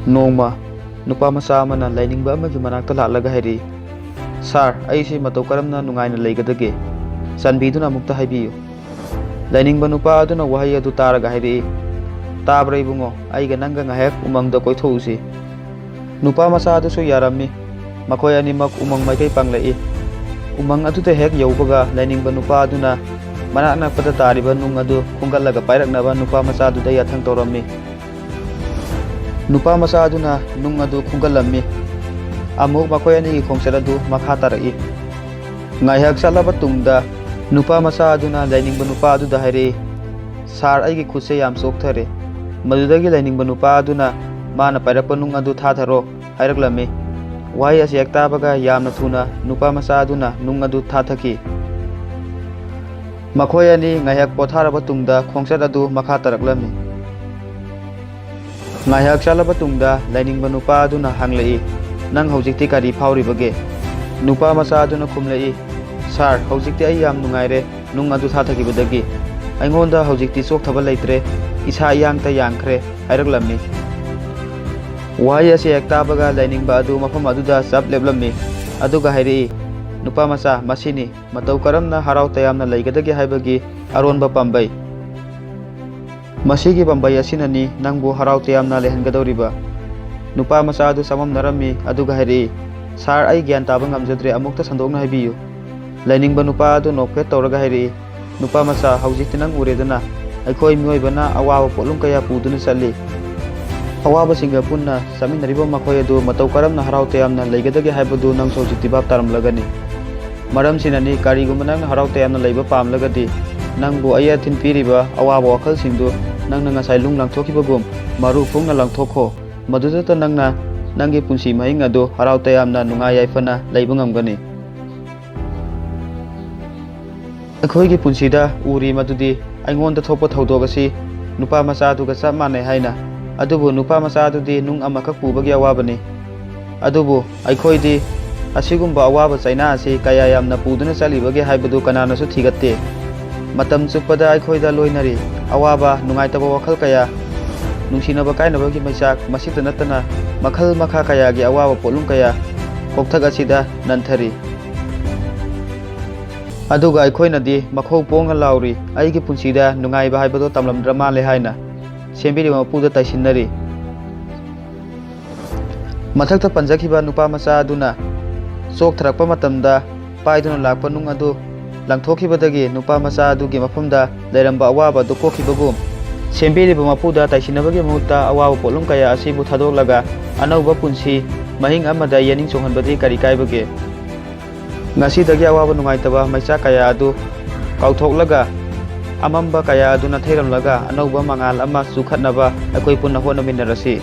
ꯅꯣꯡꯃ ꯅꯨꯄꯥ ꯃꯆꯥ ꯑꯃꯅ ꯂꯥꯏꯅꯤꯡꯕ ꯑꯃꯒꯤ ꯃꯅꯥꯛꯇ ꯂꯥꯛꯂꯒ ꯍꯥꯏꯔꯛꯏ, "ꯁꯥꯔ, ꯑꯩꯁꯤ ꯃꯇꯧ ꯀꯔꯝꯅ ꯅꯨꯡꯉꯥꯏꯅ ꯂꯩꯒꯗꯒꯦ? ꯆꯥꯟꯕꯤꯗꯨꯅ ꯑꯃꯨꯛꯇ ꯍꯥꯏꯕꯤꯌꯨ"꯫ ꯂꯥꯏꯅꯤꯡꯕ ꯅꯨꯄꯥ ꯑꯗꯨꯅ ꯋꯥꯍꯩ ꯑꯗꯨ ꯇꯥꯔꯒ ꯍꯥꯏꯔꯛꯏ, "ꯇꯥꯕ꯭ꯔꯥ ꯏꯕꯨꯡꯉꯣ, ꯑꯩꯒ ꯅꯪꯒ ꯉꯥꯏꯍꯥꯛ ꯎꯃꯪꯗ ꯀꯣꯏꯊꯣꯛꯎꯁꯤ"꯫ ꯅꯨꯄꯥ ꯃꯆꯥ ꯑꯗꯨꯁꯨ ꯌꯥꯔꯝꯃꯤ꯫ ꯃꯈꯣꯏ ꯑꯅꯤꯃꯛ ꯎꯃꯪ ꯃꯥꯏꯀꯩ ꯄꯥꯡꯂꯛꯏ꯫ ꯎꯃꯪ ꯑꯗꯨꯗ ꯍꯦꯛ ꯌꯧꯕꯒ ꯂꯥꯏꯅꯤꯡꯕ ꯅꯨꯄꯥ ꯑꯗꯨꯅ ꯃꯅꯥꯛ ꯅꯛꯄꯗ ꯇꯥꯔꯤꯕ ꯅꯨꯡ ꯑꯗꯨ ꯈꯨꯟꯒꯠꯂꯒ ꯄꯥꯏꯔꯛꯅꯕ ꯅꯨꯄꯥ ꯃꯆꯥꯗꯨꯗ ꯌꯥꯊꯪ ꯇꯧꯔꯝꯃꯤ꯫ ꯅꯨꯄꯥ ꯃꯆꯥ ꯑꯗꯨꯅ ꯅꯨꯡ ꯑꯗꯨ ꯈꯨꯟꯒꯠꯂꯝꯃꯤ꯫ ꯑꯃꯨꯛ ꯃꯈꯣꯏ ꯑꯅꯤꯒꯤ ꯈꯣꯡꯆꯠ ꯑꯗꯨ ꯃꯈꯥ ꯇꯥꯔꯛꯏ꯫ ꯉꯥꯏꯍꯥꯛ ꯆꯠꯂꯕ ꯇꯨꯡꯗ ꯅꯨꯄꯥ ꯃꯆꯥ ꯑꯗꯨꯅ ꯂꯥꯏꯅꯤꯡꯕ ꯅꯨꯄꯥ ꯑꯗꯨꯗ ꯍꯥꯏꯔꯛꯏ, "ꯁꯥꯔ, ꯑꯩꯒꯤ ꯈꯨꯠꯁꯦ ꯌꯥꯝ ꯆꯣꯛꯊꯔꯦ"꯫ ꯃꯗꯨꯗꯒꯤ ꯂꯥꯏꯅꯤꯡꯕ ꯅꯨꯄꯥ ꯑꯗꯨꯅ ꯃꯥꯅ ꯄꯥꯏꯔꯛꯄ ꯅꯨꯡ ꯑꯗꯨ ꯊꯥꯊꯔꯣ ꯍꯥꯏꯔꯛꯂꯝꯃꯤ꯫ ꯋꯥꯍꯩ ꯑꯁꯤ ꯍꯦꯛ ꯇꯥꯕꯒ ꯌꯥꯝꯅ ꯊꯨꯅ ꯅꯨꯄꯥ ꯃꯆꯥ ꯑꯗꯨꯅ ꯅꯨꯡ ꯑꯗꯨ ꯊꯥꯊꯈꯤ꯫ ꯃꯈꯣꯏ ꯑꯅꯤ ꯉꯥꯏꯍꯥꯛ ꯄꯣꯊꯥꯔꯕ ꯇꯨꯡꯗ ꯈꯣꯡꯆꯠ ꯑꯗꯨ ꯃꯈꯥ ꯇꯥꯔꯛꯂꯝꯃꯤ꯫ ꯉꯥꯏꯍꯥꯛ ꯆꯠꯂꯕ ꯇꯨꯡꯗ ꯂꯥꯏꯅꯤꯡꯕ ꯅꯨꯄꯥ ꯑꯗꯨꯅ ꯍꯪꯂꯛꯏ, "ꯅꯪ ꯍꯧꯖꯤꯛꯇꯤ ꯀꯔꯤ ꯐꯥꯎꯔꯤꯕꯒꯦ"꯫ ꯅꯨꯄꯥ ꯃꯆꯥ ꯑꯗꯨꯅ ꯈꯨꯝꯂꯛꯏ, "ꯁꯥꯔ, ꯍꯧꯖꯤꯛꯇꯤ ꯑꯩ ꯌꯥꯝ ꯅꯨꯡꯉꯥꯏꯔꯦ ꯅꯨꯡ ꯑꯗꯨ ꯊꯥꯊꯈꯤꯕꯗꯒꯤ꯫ ꯑꯩꯉꯣꯟꯗ ꯍꯧꯖꯤꯛꯇꯤ ꯆꯣꯛꯊꯕ ꯂꯩꯇ꯭ꯔꯦ, ꯏꯁꯥ ꯏꯌꯥꯡꯇ ꯌꯥꯡꯈ꯭ꯔꯦ" ꯍꯥꯏꯔꯛꯂꯝꯃꯤ꯫ ꯋꯥꯍꯩ ꯑꯁꯤ ꯍꯦꯛ ꯇꯥꯕꯒ ꯂꯥꯏꯅꯤꯡꯕ ꯑꯗꯨ ꯃꯐꯝ ꯑꯗꯨꯗ ꯆꯞ ꯂꯦꯞꯂꯝꯃꯤ꯫ ꯑꯗꯨꯒ ꯍꯥꯏꯔꯛꯏ, "ꯅꯨꯄꯥ ꯃꯆꯥ, ꯃꯁꯤꯅꯤ ꯃꯇꯧ ꯀꯔꯝꯅ ꯍꯔꯥꯎ ꯇꯌꯥꯝꯅ ꯂꯩꯒꯗꯒꯦ ꯍꯥꯏꯕꯒꯤ ꯑꯔꯣꯟꯕ ꯄꯥꯝꯕꯩ꯫ ꯃꯁꯤꯒꯤ ꯄꯥꯝꯕꯩ ꯑꯁꯤꯅꯅꯤ ꯅꯪꯕꯨ ꯍꯔꯥꯎ ꯇꯌꯥꯝꯅ ꯂꯩꯍꯟꯒꯗꯧꯔꯤꯕ"꯫ ꯅꯨꯄꯥ ꯃꯆꯥ ꯑꯗꯨ ꯆꯃꯝꯅꯔꯝꯃꯤ ꯑꯗꯨꯒ ꯍꯥꯏꯔꯛꯏ, "ꯁꯥꯔ, ꯑꯩ ꯒ꯭ꯌꯥꯟ ꯇꯥꯕ ꯉꯝꯖꯗ꯭ꯔꯦ, ꯑꯃꯨꯛꯇ ꯁꯟꯗꯣꯛꯅ ꯍꯥꯏꯕꯤꯌꯨ"꯫ ꯂꯥꯏꯅꯤꯡꯕ ꯅꯨꯄꯥ ꯑꯗꯨ ꯅꯣꯛꯐꯦꯠ ꯇꯧꯔꯒ ꯍꯥꯏꯔꯛꯏ, "ꯅꯨꯄꯥ ꯃꯆꯥ, ꯍꯧꯖꯤꯛꯇꯤ ꯅꯪ ꯎꯔꯦꯗꯅ, ꯑꯩꯈꯣꯏ ꯃꯤꯑꯣꯏꯕꯅ ꯑꯋꯥꯕ ꯄꯣꯠꯂꯨꯝ ꯀꯌꯥ ꯄꯨꯗꯨꯅ ꯆꯠꯂꯤ꯫ ꯑꯋꯥꯕꯁꯤꯡꯒ ꯄꯨꯟꯅ ꯆꯠꯃꯤꯟꯅꯔꯤꯕ ꯃꯈꯣꯏ ꯑꯗꯨ ꯃꯇꯧ ꯀꯔꯝꯅ ꯍꯔꯥꯎ ꯇꯌꯥꯝꯅ ꯂꯩꯒꯗꯒꯦ ꯍꯥꯏꯕꯗꯨ ꯅꯪꯁꯨ ꯍꯧꯖꯤꯛꯇꯤ ꯚꯥꯞ ꯇꯥꯔꯝꯂꯒꯅꯤ꯫ ꯃꯔꯝꯁꯤꯅꯅꯤ ꯀꯔꯤꯒꯨꯝꯕ ꯅꯪꯅ ꯍꯔꯥꯎ ꯇꯌꯥꯝꯅ ꯂꯩꯕ ꯄꯥꯝꯂꯒꯗꯤ ꯅꯪꯕꯨ ꯑꯌꯦꯠ-ꯑꯊꯤꯟ ꯄꯤꯔꯤꯕ ꯑꯋꯥꯕ ꯋꯥꯈꯜꯁꯤꯡꯗꯨ ꯅꯪꯅ ꯉꯁꯥꯏ ꯅꯨꯡ ꯂꯪꯊꯣꯛꯈꯤꯕꯒꯨꯝ ꯃꯔꯨ ꯐꯨꯡꯅ ꯂꯪꯊꯣꯛꯈꯣ꯫ ꯃꯗꯨꯗꯇ ꯅꯪꯅ ꯅꯪꯒꯤ ꯄꯨꯟꯁꯤ ꯃꯍꯤꯡ ꯑꯗꯨ ꯍꯔꯥꯎ ꯇꯌꯥꯝꯅ ꯅꯨꯡꯉꯥꯏ-ꯌꯥꯏꯐꯅ ꯂꯩꯕ ꯉꯝꯒꯅꯤ꯫ ꯑꯩꯈꯣꯏꯒꯤ ꯄꯨꯟꯁꯤꯗ ꯎꯔꯤ ꯃꯗꯨꯗꯤ ꯑꯩꯉꯣꯟꯗ ꯊꯣꯛꯄ ꯊꯧꯗꯣꯛ ꯑꯁꯤ ꯅꯨꯄꯥ ꯃꯆꯥ ꯑꯗꯨꯒ ꯆꯞ ꯃꯥꯟꯅꯩ ꯍꯥꯏꯅ꯫ ꯑꯗꯨꯕꯨ ꯅꯨꯄꯥ ꯃꯆꯥ ꯑꯗꯨꯗꯤ ꯅꯨꯡ ꯑꯃꯈꯛ ꯄꯨꯕꯒꯤ ꯑꯋꯥꯕꯅꯤ꯫ ꯑꯗꯨꯕꯨ ꯑꯩꯈꯣꯏꯗꯤ ꯑꯁꯤꯒꯨꯝꯕ ꯑꯋꯥꯕ ꯆꯩꯅꯥ ꯑꯁꯤ ꯀꯌꯥ ꯌꯥꯝꯅ ꯄꯨꯗꯨꯅ ꯆꯠꯂꯤꯕꯒꯦ ꯍꯥꯏꯕꯗꯨ ꯀꯅꯥꯅꯁꯨ ꯊꯤꯒꯠꯇꯦ꯫ ꯃꯇꯝ ꯆꯨꯞꯄꯗ ꯑꯩꯈꯣꯏꯗ ꯂꯣꯏꯅꯔꯤ ꯑꯋꯥꯕ, ꯅꯨꯡꯉꯥꯏꯇꯕ ꯋꯥꯈꯜ ꯀꯌꯥ, ꯅꯨꯡꯁꯤꯅꯕ ꯀꯥꯏꯅꯕꯒꯤ ꯃꯩꯆꯥꯛ, ꯃꯁꯤꯇ ꯅꯠꯇꯅ ꯃꯈꯜ ꯃꯈꯥ ꯀꯌꯥꯒꯤ ꯑꯋꯥꯕ ꯄꯣꯠꯂꯨꯝ ꯀꯌꯥ ꯀꯣꯛꯊꯛ ꯑꯁꯤꯗ ꯅꯟꯊꯔꯤ꯫ ꯑꯗꯨꯒ ꯑꯩꯈꯣꯏꯅꯗꯤ ꯃꯈꯧ ꯄꯣꯡꯅ ꯂꯥꯎꯔꯤ ꯑꯩꯒꯤ ꯄꯨꯟꯁꯤꯗ ꯅꯨꯡꯉꯥꯏꯕ ꯍꯥꯏꯕꯗꯣ ꯇꯝꯂꯝꯗ꯭ꯔ ꯃꯥꯜꯂꯦ ꯍꯥꯏꯅ ꯁꯦꯝꯕꯤꯔꯤꯕ ꯃꯄꯨꯗ ꯇꯥꯏꯁꯤꯟꯅꯔꯤ꯫ ꯃꯊꯛꯇ ꯄꯟꯖꯈꯤꯕ ꯅꯨꯄꯥ ꯃꯆꯥ ꯑꯗꯨꯅ ꯆꯣꯛꯊꯔꯛꯄ ꯃꯇꯝꯗ ꯄꯥꯏꯗꯨꯅ ꯂꯥꯛꯄ ꯅꯨꯡ ꯑꯗꯨ ꯂꯪꯊꯣꯛꯈꯤꯕꯗꯒꯤ ꯅꯨꯄꯥ ꯃꯆꯥ ꯑꯗꯨꯒꯤ ꯃꯐꯝꯗ ꯂꯩꯔꯝꯕ ꯑꯋꯥꯕ ꯑꯗꯨ ꯀꯣꯛꯈꯤꯕꯒꯨꯝ, ꯁꯦꯝꯕꯤꯔꯤꯕ ꯃꯄꯨꯗ ꯇꯥꯏꯁꯤꯟꯅꯕꯒꯤ ꯃꯍꯨꯠꯇ ꯑꯋꯥꯕ ꯄꯣꯠꯂꯨꯝ ꯀꯌꯥ ꯑꯁꯤꯕꯨ ꯊꯥꯗꯣꯛꯂꯒ ꯑꯅꯧꯕ ꯄꯨꯟꯁꯤ ꯃꯍꯤꯡ ꯑꯃꯗ ꯌꯦꯅꯤꯡ ꯆꯣꯡꯍꯟꯕꯗꯤ ꯀꯔꯤ ꯀꯥꯏꯕꯒꯦ? ꯉꯁꯤꯗꯒꯤ ꯑꯋꯥꯕ ꯅꯨꯡꯉꯥꯏꯇꯕ ꯃꯩꯆꯥꯛ ꯀꯌꯥ ꯑꯗꯨ ꯀꯥꯎꯊꯣꯛꯂꯒ ꯑꯃꯝꯕ ꯀꯌꯥ ꯑꯗꯨ ꯅꯥꯊꯩꯔꯝꯂꯒ ꯑꯅꯧꯕ ꯃꯉꯥꯜ ꯑꯃ ꯆꯨꯈꯠꯅꯕ ꯑꯩꯈꯣꯏ ꯄꯨꯟꯅ ꯍꯣꯠꯅꯃꯤꯟꯅꯔꯁꯤ꯫